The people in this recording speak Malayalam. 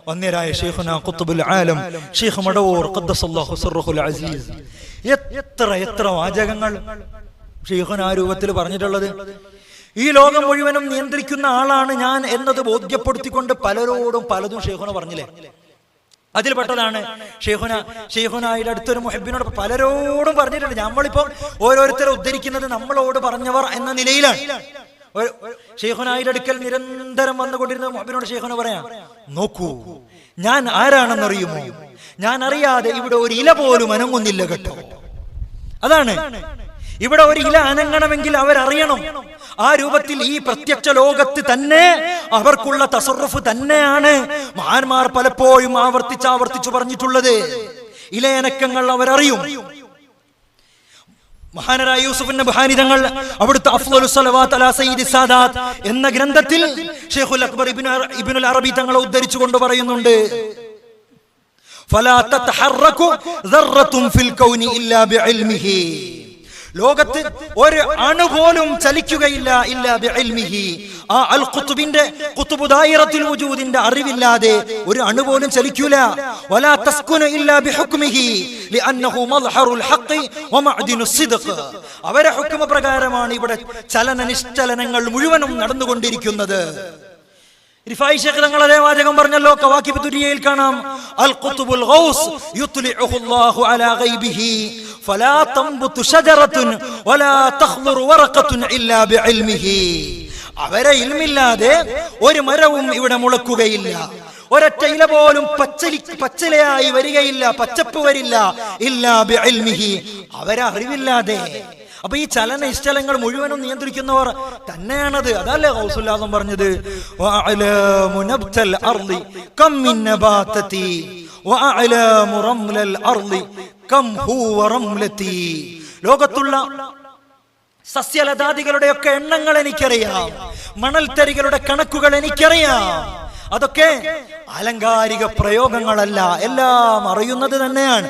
വന്യരായ ശൈഖുനാ ഖുത്ബുൽ ആലം ശൈഖ് മടവൂർ ഖദ്ദസല്ലാഹു സിർറുൽ അസീസ് എത്ര വാചകങ്ങൾ ശൈഖുനാ ആ രൂപത്തിൽ പറഞ്ഞിട്ടുള്ളത്. ഈ ലോകം മുഴുവനും നിയന്ത്രിക്കുന്ന ആളാണ് ഞാൻ എന്നത് ബോധ്യപ്പെടുത്തിക്കൊണ്ട് പലരോടും പലതും ശൈഖുന പറഞ്ഞില്ലേ. അതിൽപ്പെട്ടതാണ് ഷെയ്ഖുനായുടെ അടുത്തൊരു മുഹബ്ബിനോട് പലരോടും പറഞ്ഞിട്ടുണ്ട്. നമ്മളിപ്പോ ഓരോരുത്തരെ ഉദ്ധരിക്കുന്നത് നമ്മളോട് പറഞ്ഞവർ എന്ന നിലയിലാണ്. ഷെയ്ഖുനായുടെ അടുക്കൽ നിരന്തരം വന്നുകൊണ്ടിരുന്ന മുഹബ്ബിനോട് ഷെയ്ഖുന പറയാം, നോക്കൂ ഞാൻ ആരാണെന്നറിയുമോ, ഞാൻ അറിയാതെ ഇവിടെ ഒരു ഇല പോലും അനങ്ങുന്നില്ല കേട്ടോ. അതാണ്, ഇവിടെ ഒരു ഇല അനങ്ങണമെങ്കിൽ അവരറിയണം. ആ രൂപത്തിൽ ഈ പ്രത്യക്ഷ ലോകത്ത് തന്നെ അവർക്കുള്ള തസറുഫ് തന്നെയാണ് മഹാന്മാർ പലപ്പോഴും ആവർത്തിച്ചു പറഞ്ഞിട്ടുള്ളത്. ഇലയനക്കങ്ങൾ അവരറിയും. മഹാനരായ യൂസുഫ് നബ്ഹാനി തങ്ങൾ അവിടുത്തെ അഫ്ളലുസ് സ്വലവാത്ത് അലാ സയ്യിദി സാദാത്ത് എന്ന ഗ്രന്ഥത്തിൽ ശൈഖുൽ അക്ബർ ഇബ്നുൽ അറബി തങ്ങളെ ഉദ്ധരിച്ചുകൊണ്ട് പറയുന്നുണ്ട്, ഫലാ തതഹറകു ദർറത്തുൻ ഫിൽ കൗനി ഇല്ലാ ബിഇൽമിഹി. ലോകത്ത് ഒരു അണു പോലും ചലിക്കുകയില്ല ഇല്ലാ ബിഇൽമിഹി. ആ അൽ ഖുത്ബിന്റെ ഖുത്ബു ദായിറത്തുൽ വജൂദിന്റെ അറിവില്ലാതെ ഒരു അണു പോലും ചലിക്കൂല. വലാ തസ്കുനു ഇല്ലാ ബിഹുക്മിഹി ലിഅന്നഹു മദ്ഹറുൽ ഹഖ് വമഅദിനുസ് സിദ്ഖ്. അവരെ ഹുക്മ പ്രകാരമാണ് ഇവിടെ ചലന നിശ്ചലനങ്ങൾ മുഴുവനും നടന്നുകൊണ്ടിരിക്കുന്നത്. റിഫായി ശൈഖ് തങ്ങൾ അതേ വാചകം പറഞ്ഞല്ലോ. കവാകിബ് ദുരിയയിൽ കാണാം, അൽ ഖുത്ബുൽ ഗൗസ് യുത്ലിഉഹു അല്ലാഹു അലാ ഗൈബിഹി ഫലാ തംബുതു ശജറത്തുൻ വലാ തഖ്ളുറു വറഖത്തുൻ ഇല്ലാ ബിഇൽമിഹി. അവരെ ഇൽമില്ലാതെ ഒരു മരവും ഇവിടെ മുളക്കുകയില്ല, ഒരൊറ്റ ഇല പോലും പച്ചിലയായി വരികയില്ല, പച്ചപ്പ് വരില്ല, ഇല്ലാ ബിഇൽമിഹി, അവരെ അറിവില്ലാതെ. അപ്പൊ ഈ ചലന നിശ്ചലങ്ങൾ മുഴുവനും നിയന്ത്രിക്കുന്നവർ തന്നെയാണത്. അതല്ലേ ഗൗസുല്ലാഹ് പറഞ്ഞത്, വഅഅലാമു നബ്തൽ അർളി കം മിൻ നബാതതി വഅഅലാമു റംലൽ അർളി കം ഹുവ റംലതി. ലോകത്തുള്ള സസ്യലതാദികളുടെ ഒക്കെ എണ്ണങ്ങൾ എനിക്കറിയാം, മണൽത്തരികളുടെ കണക്കുകൾ എനിക്കറിയാം. അതൊക്കെ ആലങ്കാരിക പ്രയോഗങ്ങളല്ല, എല്ലാം അറിയുന്നത് തന്നെയാണ്.